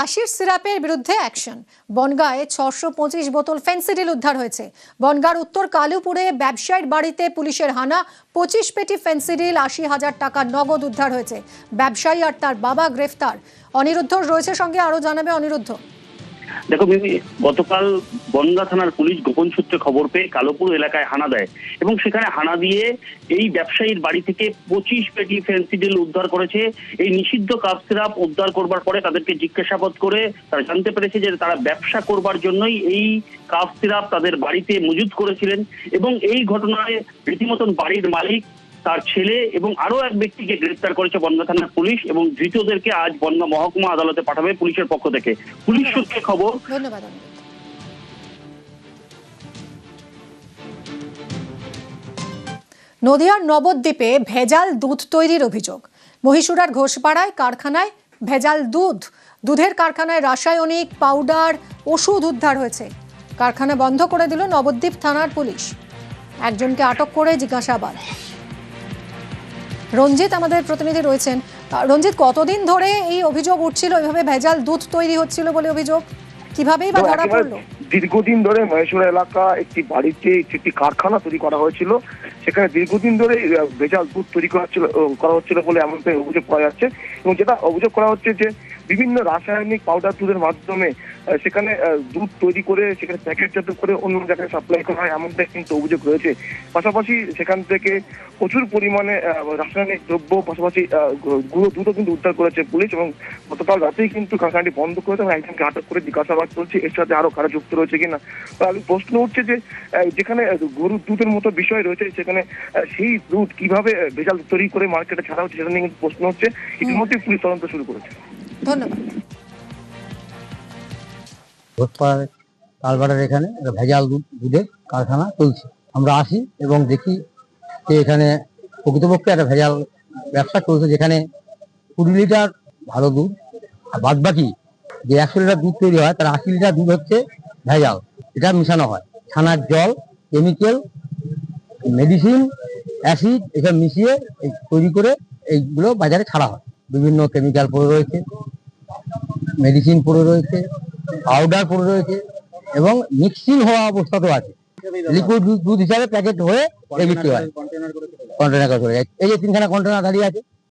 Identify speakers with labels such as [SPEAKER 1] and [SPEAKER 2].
[SPEAKER 1] কাশির সিরাপের বিরুদ্ধে অ্যাকশন। বনগাঁয়ে 625 বোতল ফেন্সিডিল উদ্ধার হয়েছে। বনগাঁর উত্তর কালুপুরে ব্যবসায়ীর বাড়িতে পুলিশের হানা, 25 পেটি ফেন্সিডিল, 80,000 টাকা নগদ উদ্ধার হয়েছে। ব্যবসায়ী আর তার বাবা গ্রেফতার। অনিরুদ্ধ রয়েছে সঙ্গে, আরো জানাবে অনিরুদ্ধ।
[SPEAKER 2] দেখো মিমি, গতকাল বনগাঁ থানার পুলিশ গোপন সূত্রে খবর পেয়ে কালোপুর এলাকায় হানা দেয় এবং সেখানে হানা দিয়ে এই ব্যবসায়ীর বাড়ি থেকে 25 পেটি ফেন্সিডিল উদ্ধার করেছে। এই নিষিদ্ধ কাফ সিরাপ উদ্ধার করবার পরে তাদেরকে জিজ্ঞাসাবাদ করে তারা জানতে পেরেছে যে তারা ব্যবসা করবার জন্যই এই কাফ সিরাপ তাদের বাড়িতে মজুত করেছিলেন এবং এই ঘটনায় রীতিমতন বাড়ির মালিক, তার ছেলে এবং আরো এক ব্যক্তিকে গ্রেফতার করেছে বনগাঁ থানার পুলিশ এবং ধৃতদেরকে আজ বনগাঁ মহকুমা আদালতে পাঠাবে পুলিশের পক্ষ থেকে। পুলিশ সূত্রে খবর।
[SPEAKER 1] ধন্যবাদ। নদিয়ার নবদ্বীপে ভেজাল দুধ তৈরির অভিযোগ। মহীশূরের ঘোষপাড়ায় কারখানায় ভেজাল দুধের কারখানায় রাসায়নিক পাউডার, ওষুধ উদ্ধার হয়েছে। কারখানা বন্ধ করে দিল নবদ্বীপ থানার পুলিশ। একজনকে আটক করে জিজ্ঞাসাবাদ। রঞ্জিত আমাদের প্রতিনিধি রয়েছেন। রঞ্জিত, কতদিন ধরে এই অভিযোগ উঠছিল, এইভাবে ভেজাল দুধ তৈরি হচ্ছিল বলে অভিযোগ, কিভাবেই বা ধরা পড়লো?
[SPEAKER 3] দীর্ঘদিন ধরে মহেশ্বর এলাকা একটি বাড়িতে একটি কারখানা তৈরি করা হয়েছিল। সেখানে দীর্ঘদিন ধরে ভেজাল দুধ তৈরি করা হচ্ছিল বলে এমনটাই অভিযোগ করা যাচ্ছে এবং যেটা অভিযোগ করা হচ্ছে যে বিভিন্ন রাসায়নিক পাউডার দুধের মাধ্যমে সেখানে দুধ তৈরি করে সেখানে প্যাকেটজাত করে অন্য জায়গায় সাপ্লাই করা হয়, এমনটাই কিন্তু অভিযোগ রয়েছে। পাশাপাশি সেখান থেকে প্রচুর পরিমাণে রাসায়নিক দ্রব্য, পাশাপাশি গুঁড়ো দুধও কিন্তু উদ্ধার করেছে পুলিশ এবং গতকাল রাতেই কিন্তু কারখানাটি বন্ধ করেছে এবং একজনকে আটক করে জিজ্ঞাসাবাদ চলছে। এর সাথে আরো কারা যুক্ত রয়েছে কিনা। প্রশ্ন উঠছে যে যেখানে গরুর দুধের মতো বিষয় রয়েছে সেখানে সেই দুধ কিভাবে ভেজাল তৈরি করে মার্কেটে ছাড়া হচ্ছে সেটা নিয়ে কিন্তু প্রশ্ন হচ্ছে। ইতিমধ্যে পুলিশ তদন্ত শুরু করেছে।
[SPEAKER 1] ধন্যবাদ।
[SPEAKER 4] কালবাড়ার এখানে ভেজাল দুধের কারখানা চলছে। আমরা আসি এবং দেখি যে এখানে প্রকৃতপক্ষে একটা ভেজাল ব্যবসা চলছে, যেখানে 20 লিটার ভালো দুধ আর বাদ বাকি যে 100 লিটার দুধ তৈরি হয় তার 80 লিটার দুধ হচ্ছে ভেজাল। এটা মিশানো হয় ছানার জল, কেমিক্যাল, মেডিসিন, অ্যাসিড এসব মিশিয়ে তৈরি করে এইগুলো বাজারে ছাড়া হয়। বিভিন্ন কেমিক্যাল পড়ে রয়েছে, মেডিসিন পড়ে রয়েছে, পাউডার পড়ে রয়েছে এবং মিক্সিং হওয়া অবস্থাতেও আছে। লিকুইড দুধ হিসাবে প্যাকেট হয়ে বিক্রি হয়। কন্টেনার করে এই যে 3খানা কন্টেনার দাঁড়িয়ে আছে,